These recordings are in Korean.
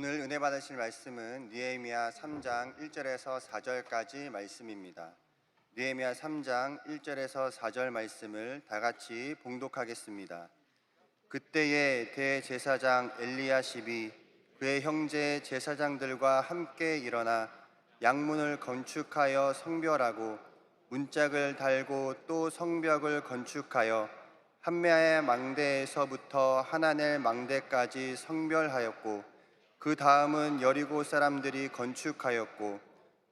오늘 은혜 받으실 말씀은 느헤미야 3장 1절에서 4절까지 말씀입니다. 느헤미야 3장 1절에서 4절 말씀을 다 같이 봉독하겠습니다. 그때에 대제사장 엘리야십이 그의 형제 제사장들과 함께 일어나 양문을 건축하여 성별하고 문짝을 달고 또 성벽을 건축하여 한메아의 망대에서부터 하나넬 망대까지 성별하였고 그 다음은 여리고 사람들이 건축하였고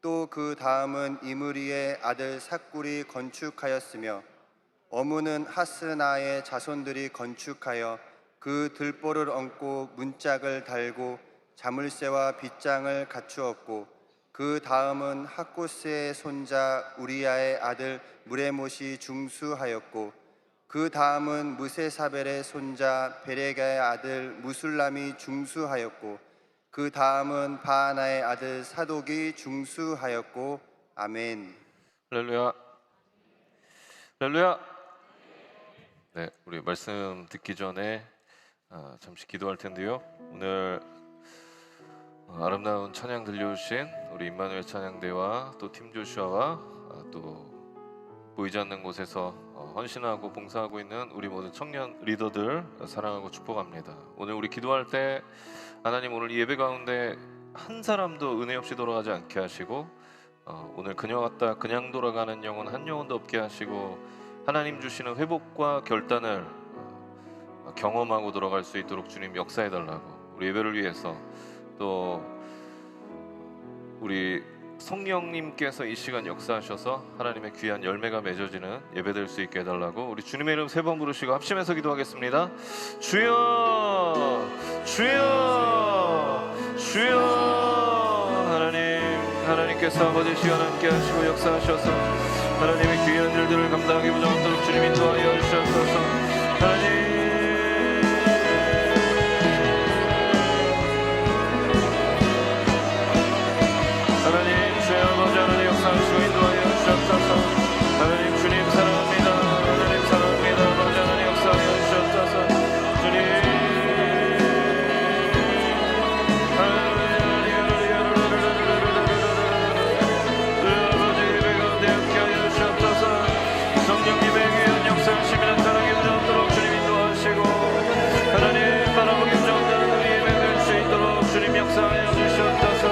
또 그 다음은 이므리의 아들 삭굴이 건축하였으며 어무는 하스나의 자손들이 건축하여 그 들보를 얹고 문짝을 달고 자물쇠와 빗장을 갖추었고 그 다음은 학고스의 손자 우리야의 아들 무레못이 중수하였고 그 다음은 무세사벨의 손자 베레가의 아들 무술람이 중수하였고 그 다음은 바하나의 아들 사독이 중수하였고 아멘. 할렐루야. 할렐루야. 네, 우리 말씀 듣기 전에 잠시 기도할 텐데요. 오늘 아름다운 찬양 들려주신 우리 임마누엘 찬양대와 또 팀 조슈아와 또 보이지 않는 곳에서 헌신하고 봉사하고 있는 우리 모든 청년 리더들 사랑하고 축복합니다. 오늘 우리 기도할 때 하나님 오늘 이 예배 가운데 한 사람도 은혜 없이 돌아가지 않게 하시고 오늘 그녀 같다 그냥 돌아가는 영혼 한 영혼도 없게 하시고 하나님 주시는 회복과 결단을 경험하고 돌아갈 수 있도록 주님 역사해달라고 우리 예배를 위해서 또 우리 성령님께서 이 시간 역사하셔서 하나님의 귀한 열매가 맺어지는 예배될 수 있게 해달라고 우리 주님의 이름 3번 부르시고 합심해서 기도하겠습니다. 주여 주여 주여. 하나님께서 아버지 시간 함께 하시고 역사하셔서 하나님의 귀한 일들을 감당하기 부족하도록 주님 인도하여 주셔서 하나님 주여 아버지 하나님 역사하시고 인도하여 주셔서 하나님 주님 사랑합니다. 하나님 사랑합니다. 아버지 하나님 역사하여 주셔서 주님 성령님의 귀한 역사하심이 나타나게 부족하도록 주님 인도하시고 하나님 바라보기 부족한 우리 예배될 수 있도록 주님 역사하여 주셔서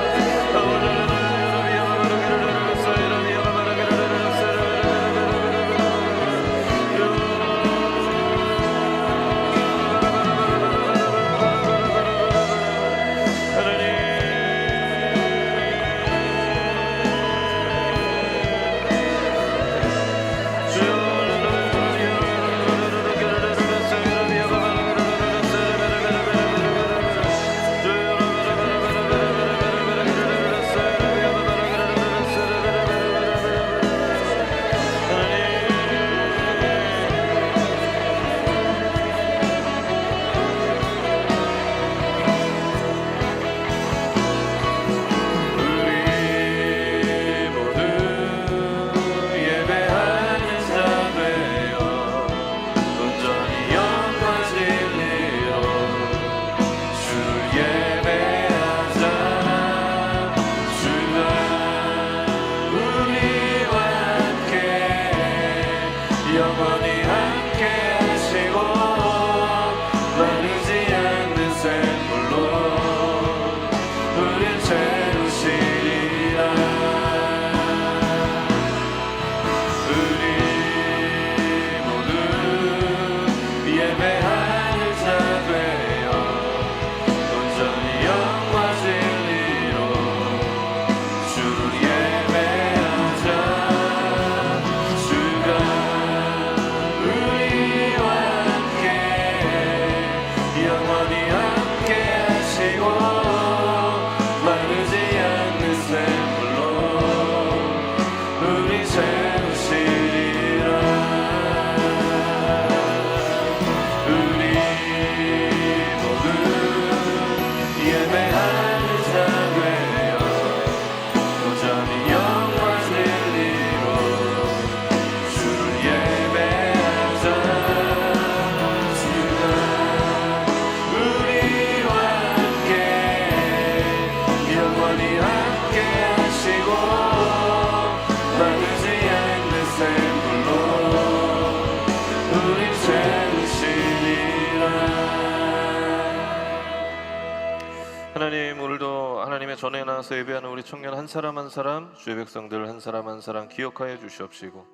하나님, 오늘도 하나님의 전에 나와서 예배하는 우리 청년 한 사람 한 사람, 주의 백성들 한 사람 한 사람 기억하여 주시옵시고,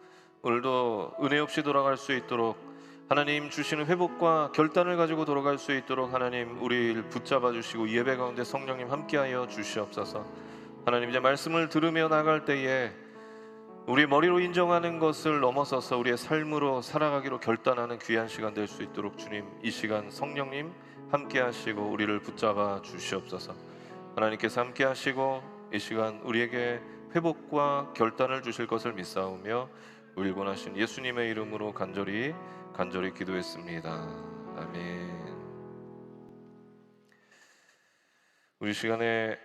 오늘도 은혜 없이 돌아갈 수 있도록 하나님 주시는 회복과 결단을 가지고 돌아갈 수 있도록 하나님 우리를 붙잡아 주시고 예배 가운데 성령님 함께하여 주시옵소서. 하나님, 이제 말씀을 들으며 나갈 때에 우리 머리로 인정하는 것을 넘어서서 우리의 삶으로 살아가기로 결단하는 귀한 시간 될 수 있도록 주님, 이 시간 성령님 함께 하시고 우리를 붙잡아 주시옵소서. 하나님께서 함께 하시고 이 시간 우리에게 회복과 결단을 주실 것을 믿사오며 우리 원하신 예수님의 이름으로 간절히 기도했습니다. 아멘. 우리 시간에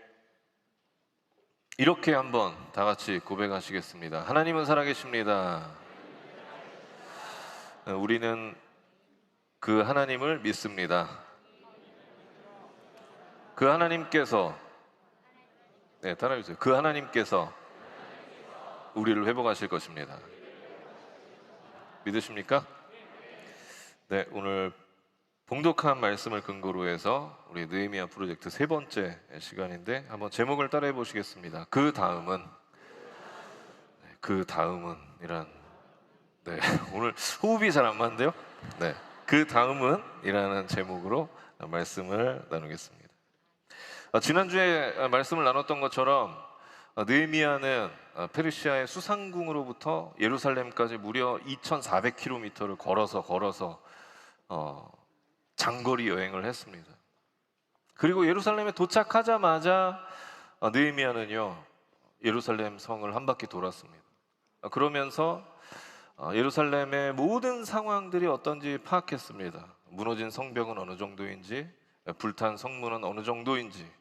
이렇게 한번 다 같이 고백하시겠습니다. 하나님은 살아계십니다. 우리는 그 하나님을 믿습니다. 그 하나님께서, 네, 따라해주세요. 그 하나님께서 우리를 회복하실 것입니다. 믿으십니까? 네, 오늘 봉독한 말씀을 근거로 해서 우리 느헤미야 프로젝트 세 번째 시간인데 한번 제목을 따라해 보시겠습니다. 그 다음은, 그 다음은 이란, 네, 오늘 호흡이 잘 안 맞는데요. 네, 그 다음은 이라는 제목으로 말씀을 나누겠습니다. 지난주에 말씀을 나눴던 것처럼 느헤미야는 페르시아의 수상궁으로부터 예루살렘까지 무려 2,400km를 걸어서 장거리 여행을 했습니다. 그리고 예루살렘에 도착하자마자 느헤미야는요 예루살렘 성을 한 바퀴 돌았습니다. 그러면서 예루살렘의 모든 상황들이 어떤지 파악했습니다. 무너진 성벽은 어느 정도인지, 불탄 성문은 어느 정도인지,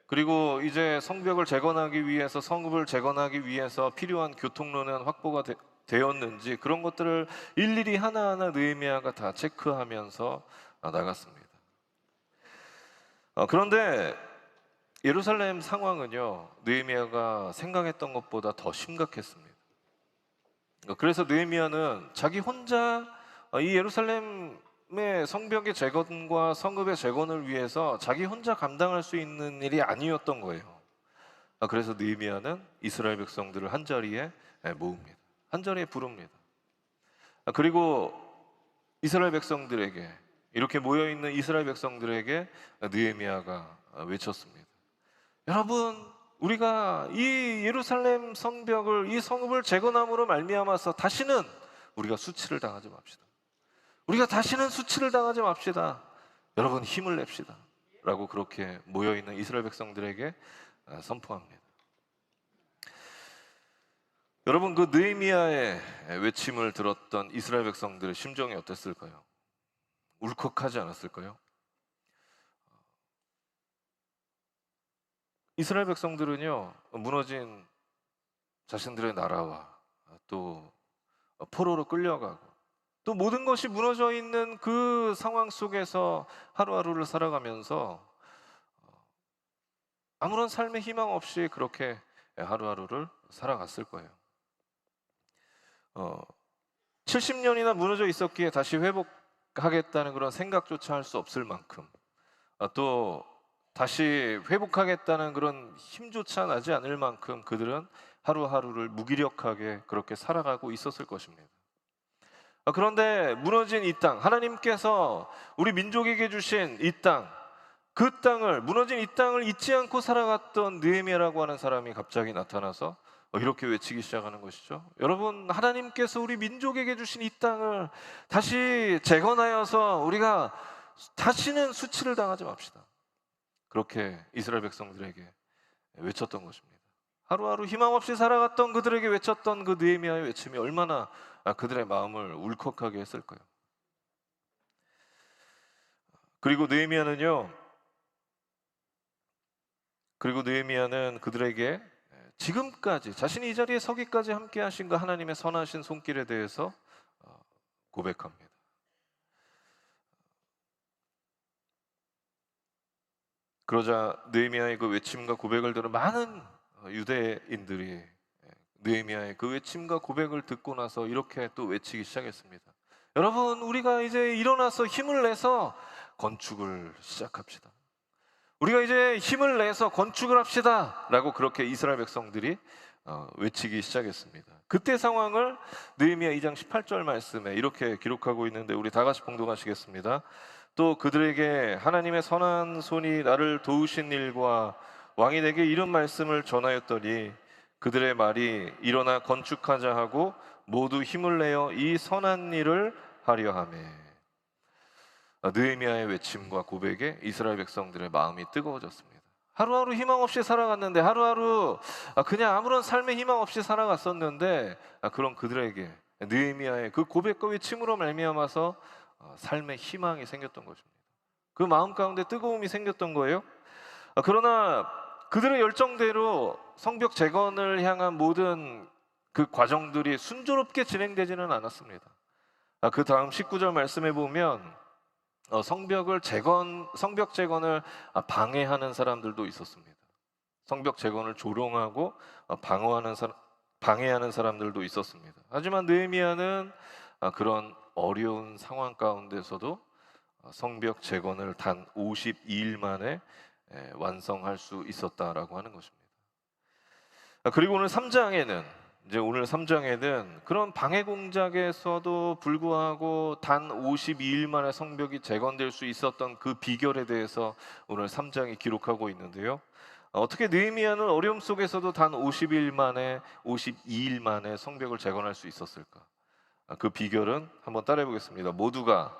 그리고 이제 성벽을 재건하기 위해서, 성읍을 재건하기 위해서 필요한 교통로는 확보가 되었는지, 그런 것들을 일일이 하나하나 느헤미야가 다 체크하면서 나갔습니다. 그런데 예루살렘 상황은요 느헤미야가 생각했던 것보다 더 심각했습니다. 그래서 느헤미야는 자기 혼자 이 예루살렘의 성벽의 재건과 성읍의 재건을 위해서 자기 혼자 감당할 수 있는 일이 아니었던 거예요. 그래서 느헤미야는 이스라엘 백성들을 한 자리에 모읍니다. 한 자리에 부릅니다. 그리고 이스라엘 백성들에게, 이렇게 모여있는 이스라엘 백성들에게 느헤미야가 외쳤습니다. 여러분, 우리가 이 예루살렘 성벽을, 이 성읍을 재건함으로 말미암아서 다시는 우리가 수치를 당하지 맙시다. 우리가 다시는 수치를 당하지 맙시다. 여러분, 힘을 냅시다 라고 그렇게 모여있는 이스라엘 백성들에게 선포합니다. 여러분, 그 느헤미야의 외침을 들었던 이스라엘 백성들의 심정이 어땠을까요? 울컥하지 않았을까요? 이스라엘 백성들은요 무너진 자신들의 나라와 또 포로로 끌려가고 또 모든 것이 무너져 있는 그 상황 속에서 하루하루를 살아가면서 아무런 삶의 희망 없이 그렇게 하루하루를 살아갔을 거예요. 70년이나 무너져 있었기에 다시 회복하겠다는 그런 생각조차 할 수 없을 만큼, 또 다시 회복하겠다는 그런 힘조차 나지 않을 만큼 그들은 하루하루를 무기력하게 그렇게 살아가고 있었을 것입니다. 그런데 무너진 이 땅, 하나님께서 우리 민족에게 주신 이 땅, 그 땅을, 무너진 이 땅을 잊지 않고 살아갔던 느헤미야라고 하는 사람이 갑자기 나타나서 이렇게 외치기 시작하는 것이죠. 여러분, 하나님께서 우리 민족에게 주신 이 땅을 다시 재건하여서 우리가 다시는 수치를 당하지 맙시다. 그렇게 이스라엘 백성들에게 외쳤던 것입니다. 하루하루 희망 없이 살아갔던 그들에게 외쳤던 그 느헤미야의 외침이 얼마나 그들의 마음을 울컥하게 했을까요? 그리고 느헤미야는 그들에게 지금까지 자신이 이 자리에 서기까지 함께 하신 그 하나님의 선하신 손길에 대해서 고백합니다. 그러자 느헤미야의 그 외침과 고백을 들은 많은 유대인들이 느헤미야의 그 외침과 고백을 듣고 나서 이렇게 또 외치기 시작했습니다. 여러분, 우리가 이제 일어나서 힘을 내서 건축을 시작합시다. 우리가 이제 힘을 내서 건축을 합시다라고 그렇게 이스라엘 백성들이 외치기 시작했습니다. 그때 상황을 느헤미야 2장 18절 말씀에 이렇게 기록하고 있는데 우리 다 같이 봉독하시겠습니다. 또 그들에게 하나님의 선한 손이 나를 도우신 일과 왕이 내게 이런 말씀을 전하였더니 그들의 말이 일어나 건축하자 하고 모두 힘을 내어 이 선한 일을 하려 하매. 느헤미야의 외침과 고백에 이스라엘 백성들의 마음이 뜨거워졌습니다. 하루하루 희망 없이 살아갔는데, 하루하루 그냥 아무런 삶의 희망 없이 살아갔었는데, 그런 그들에게 느헤미야의 그 고백과 외침으로 말미암아서 삶의 희망이 생겼던 것입니다. 그 마음 가운데 뜨거움이 생겼던 거예요. 그러나 그들의 열정대로 성벽 재건을 향한 모든 그 과정들이 순조롭게 진행되지는 않았습니다. 그 다음 19절 말씀에 보면 성벽 재건을 방해하는 사람들도 있었습니다. 성벽 재건을 조롱하고 방해하는 사람들도 있었습니다. 하지만 느헤미야는 그런 어려운 상황 가운데서도 성벽 재건을 단 52일 만에 완성할 수 있었다라고 하는 것입니다. 그리고 오늘 3장에는 그런 방해 공작에서도 불구하고 단 52일 만에 성벽이 재건될 수 있었던 그 비결에 대해서 오늘 3장이 기록하고 있는데요. 어떻게 느헤미야는 어려움 속에서도 단 52일 만에 성벽을 재건할 수 있었을까? 그 비결은 한번 따라해 보겠습니다. 모두가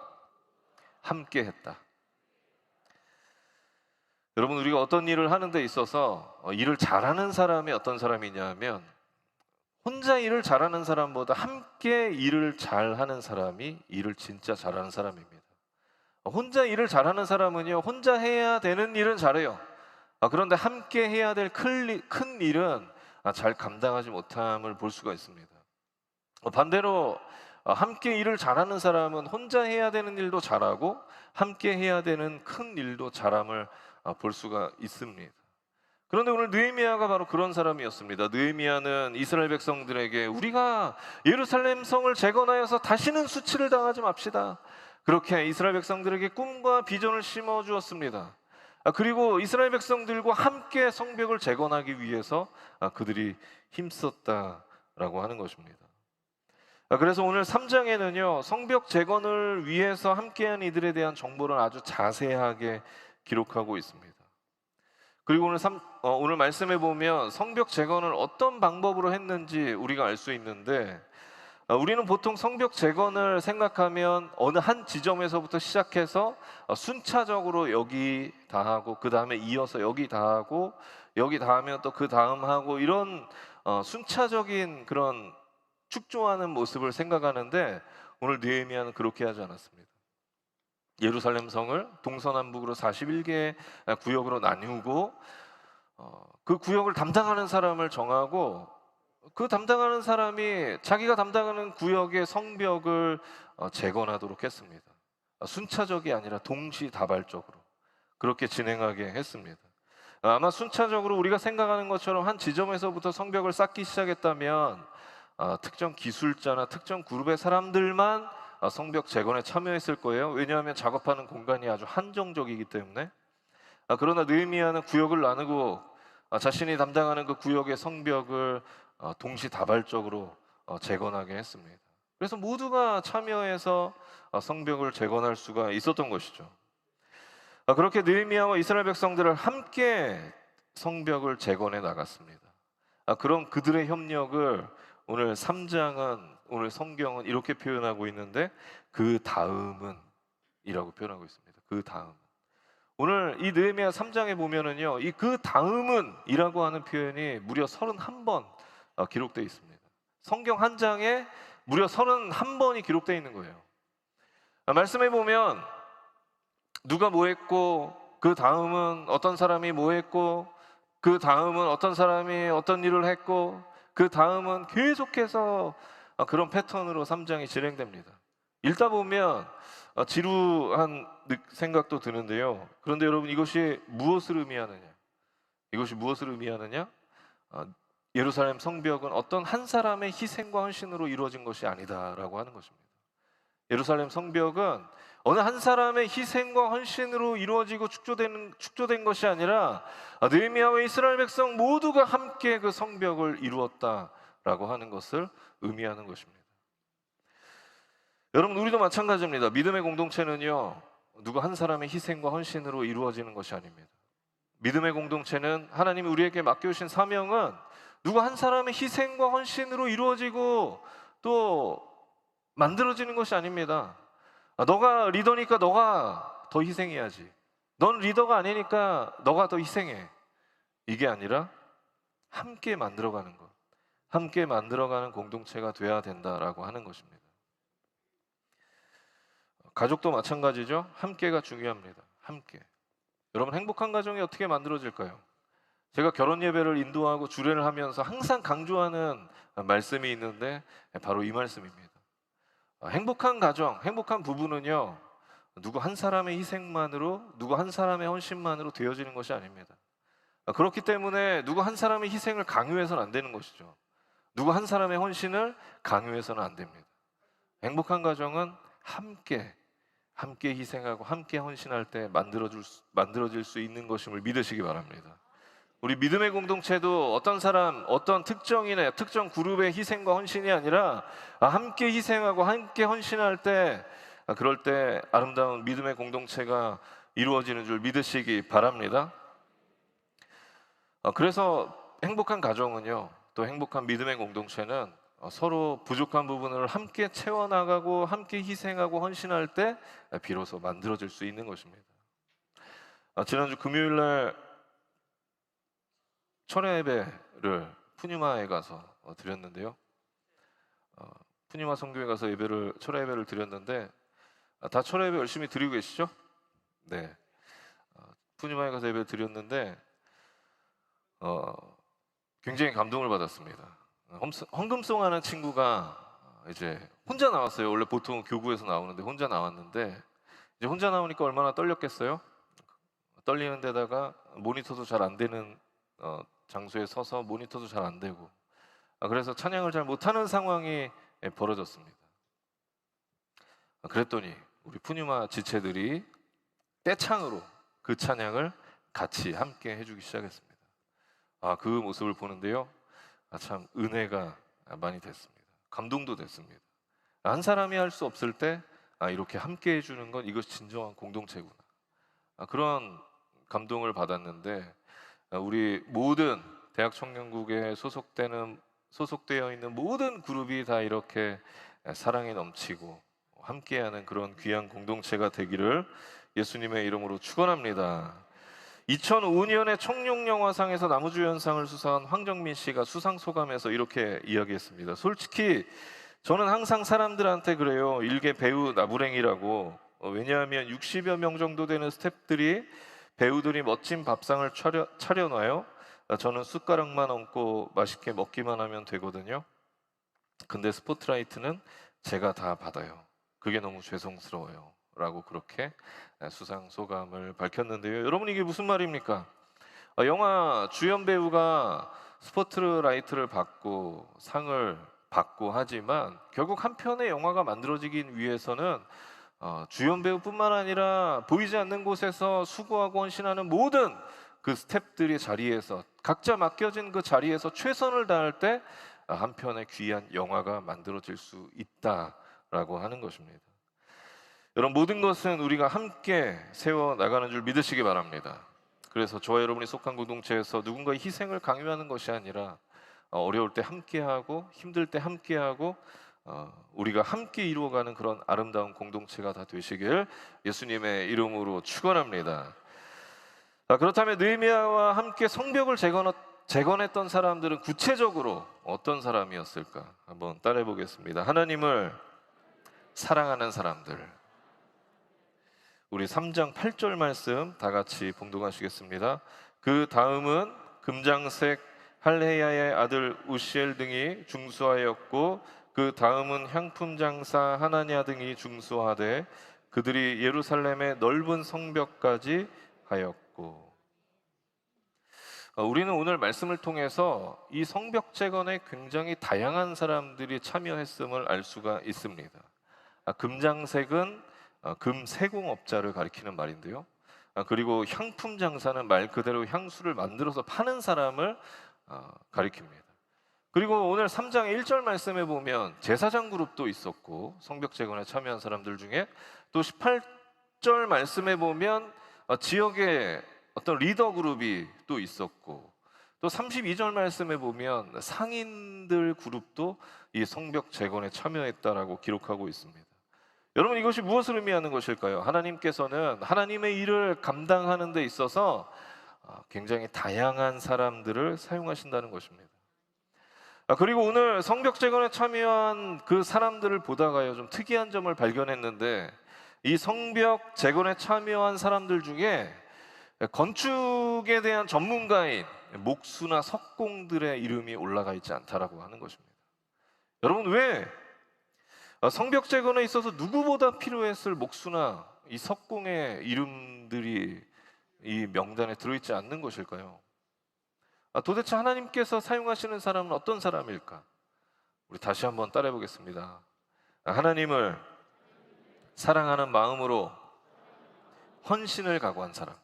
함께 했다. 여러분, 우리가 어떤 일을 하는 데 있어서 일을 잘하는 사람이 어떤 사람이냐 하면 혼자 일을 잘하는 사람보다 함께 일을 잘하는 사람이 일을 진짜 잘하는 사람입니다. 혼자 일을 잘하는 사람은요, 혼자 해야 되는 일은 잘해요. 그런데 함께 해야 될 큰 일은 잘 감당하지 못함을 볼 수가 있습니다. 반대로 함께 일을 잘하는 사람은 혼자 해야 되는 일도 잘하고 함께 해야 되는 큰 일도 잘함을 볼 수가 있습니다. 그런데 오늘 느헤미야가 바로 그런 사람이었습니다. 느헤미야는 이스라엘 백성들에게 우리가 예루살렘 성을 재건하여서 다시는 수치를 당하지 맙시다, 그렇게 이스라엘 백성들에게 꿈과 비전을 심어 주었습니다. 그리고 이스라엘 백성들과 함께 성벽을 재건하기 위해서 그들이 힘썼다라고 하는 것입니다. 그래서 오늘 3장에는요, 성벽 재건을 위해서 함께한 이들에 대한 정보를 아주 자세하게 기록하고 있습니다. 그리고 오늘 말씀해 보면 성벽 재건을 어떤 방법으로 했는지 우리가 알 수 있는데, 우리는 보통 성벽 재건을 생각하면 어느 한 지점에서부터 시작해서 순차적으로 여기 다 하고 그 다음에 이어서 여기 다 하고 여기 다 하면 또 그 다음 하고 이런 순차적인 그런 축조하는 모습을 생각하는데, 오늘 느헤미야는 그렇게 하지 않았습니다. 예루살렘 성을 동서남북으로 41개의 구역으로 나누고 그 구역을 담당하는 사람을 정하고 그 담당하는 사람이 자기가 담당하는 구역의 성벽을 재건하도록 했습니다. 순차적이 아니라 동시다발적으로 그렇게 진행하게 했습니다. 아마 순차적으로 우리가 생각하는 것처럼 한 지점에서부터 성벽을 쌓기 시작했다면 특정 기술자나 특정 그룹의 사람들만 성벽 재건에 참여했을 거예요. 왜냐하면 작업하는 공간이 아주 한정적이기 때문에. 그러나 느헤미야는 구역을 나누고 자신이 담당하는 그 구역의 성벽을 동시다발적으로 재건하게 했습니다. 그래서 모두가 참여해서 성벽을 재건할 수가 있었던 것이죠. 그렇게 느헤미야와 이스라엘 백성들을 함께 성벽을 재건해 나갔습니다. 그런 그들의 협력을 오늘 3장은, 오늘 성경은 이렇게 표현하고 있는데, 그 다음은 이라고 표현하고 있습니다. 그 다음. 오늘 이 느헤미야 3장에 보면은요, 이 그 다음은 이라고 하는 표현이 무려 31번 기록되어 있습니다. 성경 한 장에 무려 31번이 기록되어 있는 거예요. 말씀해 보면 누가 뭐 했고, 그 다음은 어떤 사람이 뭐 했고, 그 다음은 어떤 사람이 어떤 일을 했고, 그 다음은 계속해서 그런 패턴으로 3장이 진행됩니다. 읽다 보면 지루한 생각도 드는데요. 그런데 여러분, 이것이 무엇을 의미하느냐? 예루살렘 성벽은 어떤 한 사람의 희생과 헌신으로 이루어진 것이 아니다라고 하는 것입니다. 예루살렘 성벽은 어느 한 사람의 희생과 헌신으로 이루어지고 축조된 것이 아니라 느헤미야와 이스라엘 백성 모두가 함께 그 성벽을 이루었다라고 하는 것을 의미하는 것입니다. 여러분, 우리도 마찬가지입니다. 믿음의 공동체는요, 누구 한 사람의 희생과 헌신으로 이루어지는 것이 아닙니다. 믿음의 공동체는 하나님이 우리에게 맡겨주신 사명은 누구 한 사람의 희생과 헌신으로 이루어지고 또 만들어지는 것이 아닙니다. 너가 리더니까 너가 더 희생해야지. 넌 리더가 아니니까 너가 더 희생해. 이게 아니라 함께 만들어가는 것, 함께 만들어가는 공동체가 돼야 된다라고 하는 것입니다. 가족도 마찬가지죠. 함께가 중요합니다. 함께. 여러분, 행복한 가정이 어떻게 만들어질까요? 제가 결혼 예배를 인도하고 주례를 하면서 항상 강조하는 말씀이 있는데 바로 이 말씀입니다. 행복한 가정, 행복한 부부는요, 누구 한 사람의 희생만으로, 누구 한 사람의 헌신만으로 되어지는 것이 아닙니다. 그렇기 때문에 누구 한 사람의 희생을 강요해서는 안 되는 것이죠. 누구 한 사람의 헌신을 강요해서는 안 됩니다. 행복한 가정은 함께 희생하고 함께 헌신할 때 만들어질 수 있는 것임을 믿으시기 바랍니다. 우리 믿음의 공동체도 어떤 사람, 어떤 특정인의 특정 그룹의 희생과 헌신이 아니라 함께 희생하고 함께 헌신할 때, 그럴 때 아름다운 믿음의 공동체가 이루어지는 줄 믿으시기 바랍니다. 그래서 행복한 가정은요, 또 행복한 믿음의 공동체는 서로 부족한 부분을 함께 채워나가고 함께 희생하고 헌신할 때 비로소 만들어질 수 있는 것입니다. 지난주 금요일 날 철야 예배를 푸니마에 가서 드렸는데요. 푸니마 성교에 가서 철야 예배를 드렸는데 다 철야 예배 열심히 드리고 계시죠? 네. 푸니마에 가서 예배를 드렸는데 굉장히 감동을 받았습니다. 헌금송 하는 친구가 이제 혼자 나왔어요. 원래 보통 교구에서 나오는데 혼자 나왔는데 이제 혼자 나오니까 얼마나 떨렸겠어요? 떨리는 데다가 모니터도 잘 안 되는 장소에 서서 모니터도 잘 안 되고 그래서 찬양을 잘 못하는 상황이 벌어졌습니다. 그랬더니 우리 푸니마 지체들이 떼창으로 그 찬양을 같이 함께 해주기 시작했습니다. 그 모습을 보는데요, 참 은혜가 많이 됐습니다. 감동도 됐습니다. 한 사람이 할 수 없을 때 이렇게 함께 해주는 건 이것이 진정한 공동체구나, 그런 감동을 받았는데, 우리 모든 대학 청년국에 소속되어 있는 모든 그룹이 다 이렇게 사랑이 넘치고 함께하는 그런 귀한 공동체가 되기를 예수님의 이름으로 축원합니다. 2005년에 청룡영화상에서 나무주연상을 수상한 황정민 씨가 수상 소감에서 이렇게 이야기했습니다. 솔직히 저는 항상 사람들한테 그래요. 일개 배우 나부랭이라고. 왜냐하면 60여 명 정도 되는 스태프들이 배우들이 멋진 밥상을 차려놔요. 저는 숟가락만 얹고 맛있게 먹기만 하면 되거든요. 근데 스포트라이트는 제가 다 받아요. 그게 너무 죄송스러워요. 라고 그렇게 수상 소감을 밝혔는데요. 여러분, 이게 무슨 말입니까? 영화 주연 배우가 스포트라이트를 받고 상을 받고 하지만 결국 한 편의 영화가 만들어지기 위해서는 주연 배우뿐만 아니라 보이지 않는 곳에서 수고하고 헌신하는 모든 그 스태프들의 자리에서, 각자 맡겨진 그 자리에서 최선을 다할 때 한 편의 귀한 영화가 만들어질 수 있다라고 하는 것입니다. 여러분, 모든 것은 우리가 함께 세워나가는 줄 믿으시기 바랍니다. 그래서 저와 여러분이 속한 공동체에서 누군가의 희생을 강요하는 것이 아니라 어려울 때 함께하고 힘들 때 함께하고 우리가 함께 이루어가는 그런 아름다운 공동체가 다 되시길 예수님의 이름으로 축원합니다. 그렇다면 느헤미야와 함께 성벽을 재건했던 사람들은 구체적으로 어떤 사람이었을까? 한번 따라해 보겠습니다. 하나님을 사랑하는 사람들. 우리 3장 8절 말씀 다 같이 봉독하시겠습니다. 그 다음은 금장색 할레야의 아들 우시엘 등이 중수하였고, 그 다음은 향품 장사 하나냐 등이 중수하되, 그들이 예루살렘의 넓은 성벽까지 하였고. 우리는 오늘 말씀을 통해서 이 성벽 재건에 굉장히 다양한 사람들이 참여했음을 알 수가 있습니다. 금장색은 금세공업자를 가리키는 말인데요. 그리고 향품 장사는 말 그대로 향수를 만들어서 파는 사람을 가리킵니다. 그리고 오늘 3장 1절 말씀에 보면 제사장 그룹도 있었고 성벽 재건에 참여한 사람들 중에, 또 18절 말씀에 보면 지역의 어떤 리더 그룹이 또 있었고, 또 32절 말씀에 보면 상인들 그룹도 이 성벽 재건에 참여했다라고 기록하고 있습니다. 여러분, 이것이 무엇을 의미하는 것일까요? 하나님께서는 하나님의 일을 감당하는 데 있어서 굉장히 다양한 사람들을 사용하신다는 것입니다. 그리고 오늘 성벽 재건에 참여한 그 사람들을 보다가요, 좀 특이한 점을 발견했는데, 이 성벽 재건에 참여한 사람들 중에 건축에 대한 전문가인 목수나 석공들의 이름이 올라가 있지 않다라고 하는 것입니다. 여러분, 왜 성벽 재건에 있어서 누구보다 필요했을 목수나 이 석공의 이름들이 이 명단에 들어있지 않는 것일까요? 도대체 하나님께서 사용하시는 사람은 어떤 사람일까? 우리 다시 한번 따라해 보겠습니다. 하나님을 사랑하는 마음으로 헌신을 각오한 사람.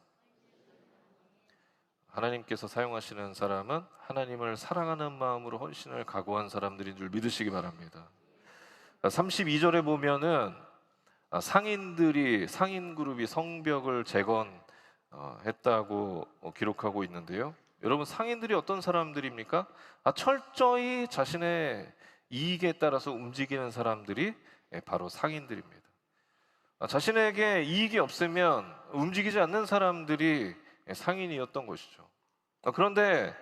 하나님께서 사용하시는 사람은 하나님을 사랑하는 마음으로 헌신을 각오한 사람들인 줄 믿으시기 바랍니다. 32절에 보면은 상인 그룹이 성벽을 재건했다고 기록하고 있는데요. 여러분, 상인들이 어떤 사람들입니까? 철저히 자신의 이익에 따라서 움직이는 사람들이 바로 상인들입니다. 자신에게 이익이 없으면 움직이지 않는 사람들이 상인이었던 것이죠. 그런데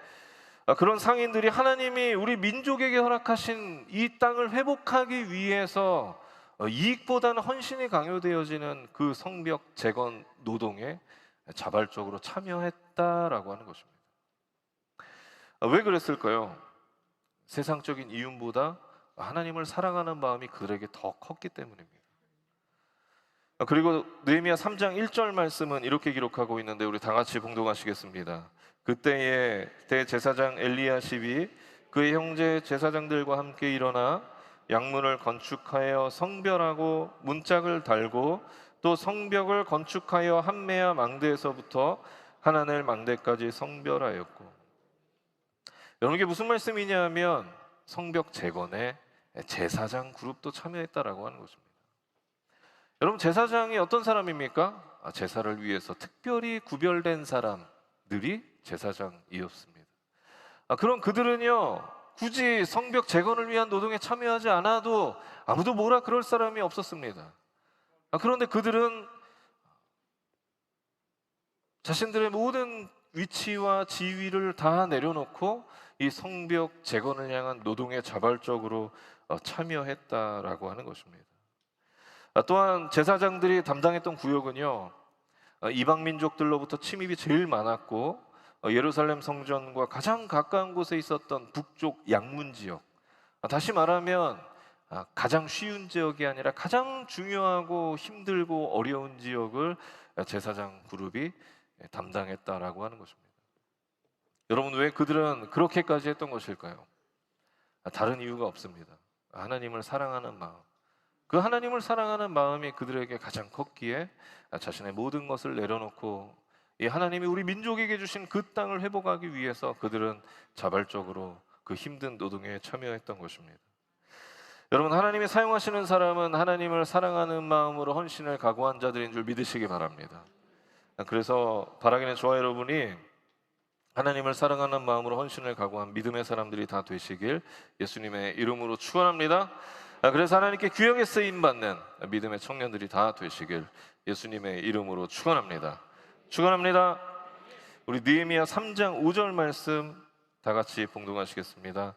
그런 상인들이 하나님이 우리 민족에게 허락하신 이 땅을 회복하기 위해서 이익보다는 헌신이 강요되어지는 그 성벽 재건 노동에 자발적으로 참여했다라고 하는 것입니다. 왜 그랬을까요? 세상적인 이윤보다 하나님을 사랑하는 마음이 그들에게 더 컸기 때문입니다. 그리고 느헤미야 3장 1절 말씀은 이렇게 기록하고 있는데, 우리 다 같이 봉독하시겠습니다. 그때에 대제사장 엘리야십이 그의 형제 제사장들과 함께 일어나 양문을 건축하여 성별하고 문짝을 달고, 또 성벽을 건축하여 한메아 망대에서부터 하나넬 망대까지 성별하였고. 여러분, 이게 무슨 말씀이냐면 성벽 재건에 제사장 그룹도 참여했다라고 하는 것입니다. 여러분, 제사장이 어떤 사람입니까? 제사를 위해서 특별히 구별된 사람들이 제사장이었습니다. 그럼 그들은요, 굳이 성벽 재건을 위한 노동에 참여하지 않아도 아무도 뭐라 그럴 사람이 없었습니다. 그런데 그들은 자신들의 모든 위치와 지위를 다 내려놓고 이 성벽 재건을 향한 노동에 자발적으로 참여했다라고 하는 것입니다. 또한 제사장들이 담당했던 구역은요, 이방 민족들로부터 침입이 제일 많았고, 예루살렘 성전과 가장 가까운 곳에 있었던 북쪽 양문 지역, 다시 말하면 가장 쉬운 지역이 아니라 가장 중요하고 힘들고 어려운 지역을 제사장 그룹이 담당했다라고 하는 것입니다. 여러분, 왜 그들은 그렇게까지 했던 것일까요? 다른 이유가 없습니다. 하나님을 사랑하는 마음, 그 하나님을 사랑하는 마음이 그들에게 가장 컸기에 자신의 모든 것을 내려놓고 이 하나님이 우리 민족에게 주신 그 땅을 회복하기 위해서 그들은 자발적으로 그 힘든 노동에 참여했던 것입니다. 여러분, 하나님이 사용하시는 사람은 하나님을 사랑하는 마음으로 헌신을 각오한 자들인 줄 믿으시기 바랍니다. 그래서 바라기는 저와 여러분이 하나님을 사랑하는 마음으로 헌신을 각오한 믿음의 사람들이 다 되시길 예수님의 이름으로 축원합니다. 그래서 하나님께 귀하게 쓰임받는 믿음의 청년들이 다 되시길 예수님의 이름으로 축원합니다. 축원합니다. 우리 느헤미야 3장 5절 말씀 다 같이 봉독하시겠습니다.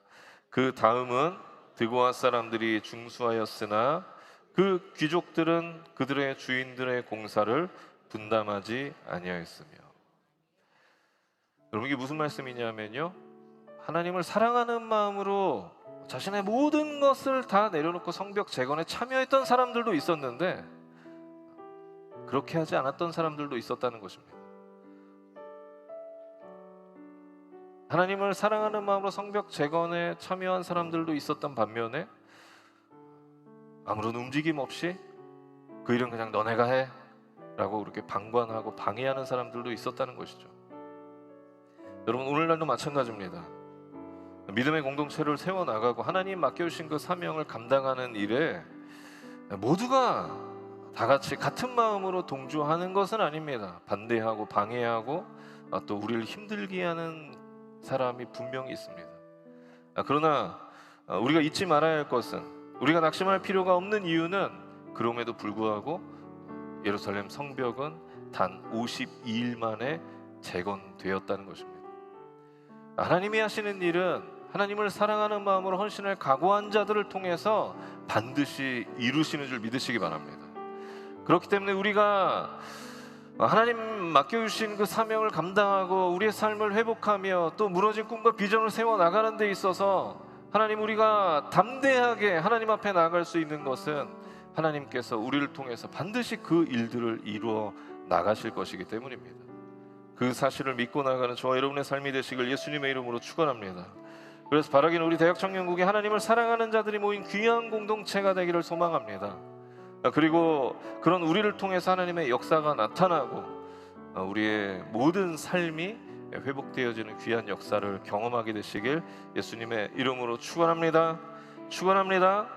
그 다음은 드고아 사람들이 중수하였으나 그 귀족들은 그들의 주인들의 공사를 분담하지 아니하였으며. 여러분, 이게 무슨 말씀이냐면요, 하나님을 사랑하는 마음으로 자신의 모든 것을 다 내려놓고 성벽 재건에 참여했던 사람들도 있었는데 그렇게 하지 않았던 사람들도 있었다는 것입니다. 하나님을 사랑하는 마음으로 성벽 재건에 참여한 사람들도 있었던 반면에 아무런 움직임 없이 그 일은 그냥 너네가 해 라고 그렇게 방관하고 방해하는 사람들도 있었다는 것이죠. 여러분, 오늘날도 마찬가지입니다. 믿음의 공동체를 세워나가고 하나님 맡겨주신 그 사명을 감당하는 일에 모두가 다 같이 같은 마음으로 동조하는 것은 아닙니다. 반대하고 방해하고 또 우리를 힘들게 하는 사람이 분명히 있습니다. 그러나 우리가 잊지 말아야 할 것은, 우리가 낙심할 필요가 없는 이유는 그럼에도 불구하고 예루살렘 성벽은 단 52일 만에 재건되었다는 것입니다. 하나님이 하시는 일은 하나님을 사랑하는 마음으로 헌신을 각오한 자들을 통해서 반드시 이루시는 줄 믿으시기 바랍니다. 그렇기 때문에 우리가 하나님 맡겨주신 그 사명을 감당하고 우리의 삶을 회복하며 또 무너진 꿈과 비전을 세워나가는 데 있어서 하나님, 우리가 담대하게 하나님 앞에 나아갈 수 있는 것은 하나님께서 우리를 통해서 반드시 그 일들을 이루어 나가실 것이기 때문입니다. 그 사실을 믿고 나가는 저와 여러분의 삶이 되시길 예수님의 이름으로 축원합니다. 그래서 바라기는 우리 대학청년국에 하나님을 사랑하는 자들이 모인 귀한 공동체가 되기를 소망합니다. 그리고 그런 우리를 통해서 하나님의 역사가 나타나고 우리의 모든 삶이 회복되어지는 귀한 역사를 경험하게 되시길 예수님의 이름으로 축원합니다. 축원합니다.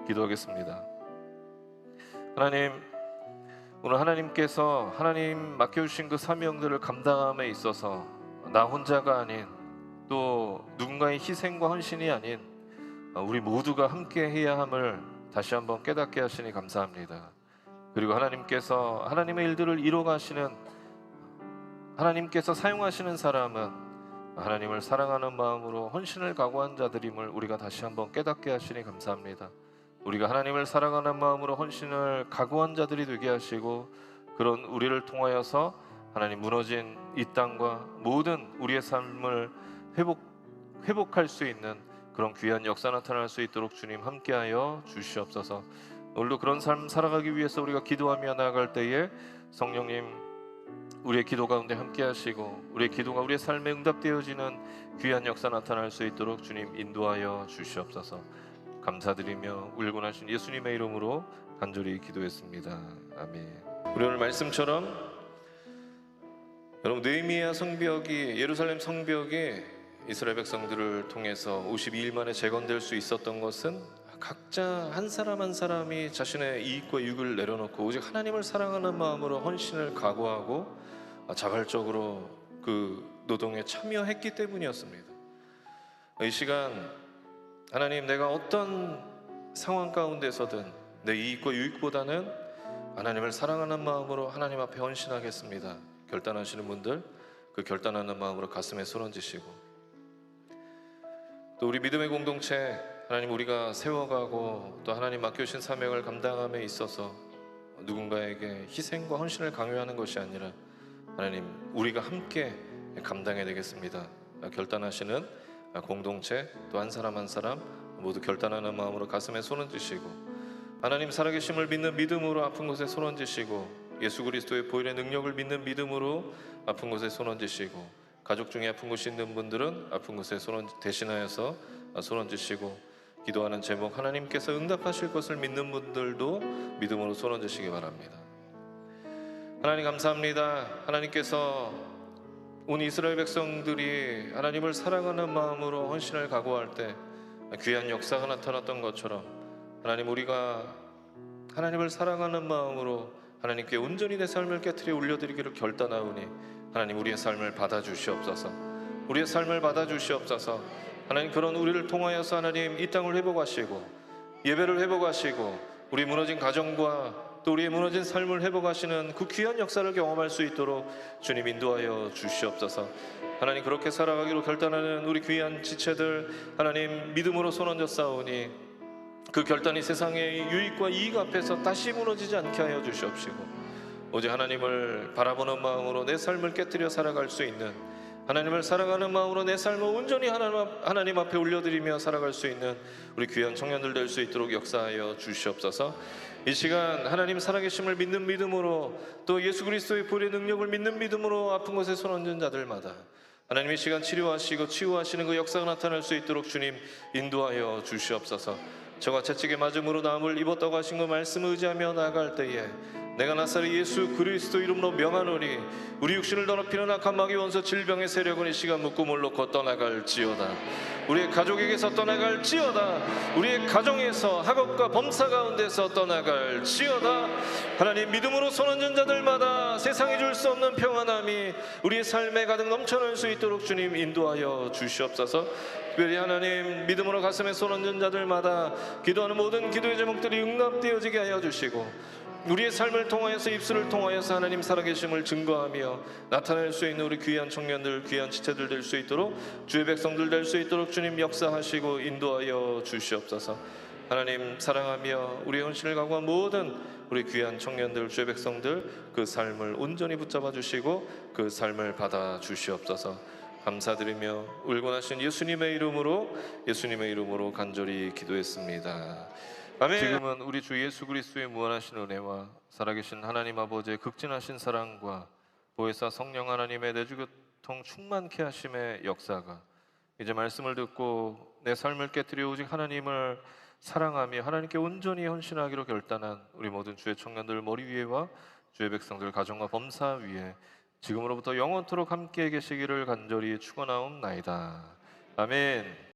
기도하겠습니다. 하나님, 오늘 하나님께서 하나님 맡겨주신 그 사명들을 감당함에 있어서 나 혼자가 아닌, 또 누군가의 희생과 헌신이 아닌 우리 모두가 함께 해야 함을 다시 한번 깨닫게 하시니 감사합니다. 그리고 하나님께서 하나님의 일들을 이뤄가시는, 하나님께서 사용하시는 사람은 하나님을 사랑하는 마음으로 헌신을 각오한 자들임을 우리가 다시 한번 깨닫게 하시니 감사합니다. 우리가 하나님을 사랑하는 마음으로 헌신을 각오한 자들이 되게 하시고, 그런 우리를 통하여서 하나님 무너진 이 땅과 모든 우리의 삶을 회복할 수 있는 그런 귀한 역사 나타날 수 있도록 주님 함께하여 주시옵소서. 오늘도 그런 삶 살아가기 위해서 우리가 기도하며 나아갈 때에 성령님, 우리의 기도 가운데 함께하시고 우리의 기도가 우리의 삶에 응답되어지는 귀한 역사 나타날 수 있도록 주님 인도하여 주시옵소서. 감사드리며 울고 나신 예수님의 이름으로 간절히 기도했습니다. 아멘. 우리 오늘 말씀처럼 여러분, 느헤미야 성벽이, 예루살렘 성벽이 이스라엘 백성들을 통해서 52일 만에 재건될 수 있었던 것은 각자 한 사람 한 사람이 자신의 이익과 유익을 내려놓고 오직 하나님을 사랑하는 마음으로 헌신을 각오하고 자발적으로 그 노동에 참여했기 때문이었습니다. 이 시간 하나님, 내가 어떤 상황 가운데서든 내 이익과 유익보다는 하나님을 사랑하는 마음으로 하나님 앞에 헌신하겠습니다. 결단하시는 분들, 그 결단하는 마음으로 가슴에 손 얹으시고, 또 우리 믿음의 공동체 하나님 우리가 세워가고 또 하나님 맡겨주신 사명을 감당함에 있어서 누군가에게 희생과 헌신을 강요하는 것이 아니라 하나님, 우리가 함께 감당해야 되겠습니다. 결단하시는 공동체, 또 한 사람 한 사람 모두 결단하는 마음으로 가슴에 손 얹으시고, 하나님 살아계심을 믿는 믿음으로 아픈 곳에 손 얹으시고, 예수 그리스도의 보혈의 능력을 믿는 믿음으로 아픈 곳에 손 얹으시고, 가족 중에 아픈 곳이 있는 분들은 아픈 곳에 대신하여서 손 얹으시고, 기도하는 제목 하나님께서 응답하실 것을 믿는 분들도 믿음으로 손 얹으시기 바랍니다. 하나님 감사합니다. 하나님께서 온 이스라엘 백성들이 하나님을 사랑하는 마음으로 헌신을 각오할 때 귀한 역사가 나타났던 것처럼, 하나님 우리가 하나님을 사랑하는 마음으로 하나님께 온전히 내 삶을 깨트려 올려드리기를 결단하오니 하나님, 우리의 삶을 받아주시옵소서. 우리의 삶을 받아주시옵소서. 하나님, 그런 우리를 통하여서 하나님 이 땅을 회복하시고 예배를 회복하시고 우리 무너진 가정과 또 우리의 무너진 삶을 회복하시는 그 귀한 역사를 경험할 수 있도록 주님 인도하여 주시옵소서. 하나님, 그렇게 살아가기로 결단하는 우리 귀한 지체들 하나님 믿음으로 손 얹어 싸우니 그 결단이 세상의 유익과 이익 앞에서 다시 무너지지 않게 하여 주시옵시고, 오직 하나님을 바라보는 마음으로 내 삶을 깨뜨려 살아갈 수 있는, 하나님을 사랑하는 마음으로 내 삶을 온전히 하나님 앞에 올려드리며 살아갈 수 있는 우리 귀한 청년들 될 수 있도록 역사하여 주시옵소서. 이 시간 하나님 살아계심을 믿는 믿음으로, 또 예수 그리스도의 보혈의 능력을 믿는 믿음으로 아픈 곳에 손 얹은 자들마다 하나님 이 시간 치료하시고 치유하시는 그 역사가 나타날 수 있도록 주님 인도하여 주시옵소서. 저가 채찍에 맞음으로 나음을 입었다고 하신 그 말씀을 의지하며 나아갈 때에 내가 나사렛 예수 그리스도 이름으로 명하노니 우리 육신을 더럽히는 악한 마귀 원수 질병의 세력은 이 시간 묶음을 놓고 떠나갈지어다. 우리의 가족에게서 떠나갈지어다. 우리의 가정에서 학업과 범사 가운데서 떠나갈지어다. 하나님, 믿음으로 손얹은 자들마다 세상이 줄 수 없는 평안함이 우리의 삶에 가득 넘쳐날 수 있도록 주님 인도하여 주시옵소서. 특별히 하나님, 믿음으로 가슴에 손얹은 자들마다 기도하는 모든 기도의 제목들이 응답되어지게 하여 주시고 우리의 삶을 통하여서, 입술을 통하여서 하나님 살아계심을 증거하며 나타낼 수 있는 우리 귀한 청년들, 귀한 지체들 될 수 있도록, 주의 백성들 될 수 있도록 주님 역사하시고 인도하여 주시옵소서. 하나님, 사랑하며 우리의 헌신을 각오한 모든 우리 귀한 청년들, 주의 백성들, 그 삶을 온전히 붙잡아 주시고 그 삶을 받아 주시옵소서. 감사드리며 울고 나신 예수님의 이름으로 간절히 기도했습니다. 아멘. 지금은 우리 주 예수 그리스도의 무한하신 은혜와 살아계신 하나님 아버지의 극진하신 사랑과 보혜사 성령 하나님의 내주교통 충만케 하심의 역사가 이제 말씀을 듣고 내 삶을 깨뜨려 오직 하나님을 사랑하며 하나님께 온전히 헌신하기로 결단한 우리 모든 주의 청년들 머리 위에와 주의 백성들 가정과 범사 위에 지금으로부터 영원토록 함께 계시기를 간절히 축원하옵나이다. 아멘.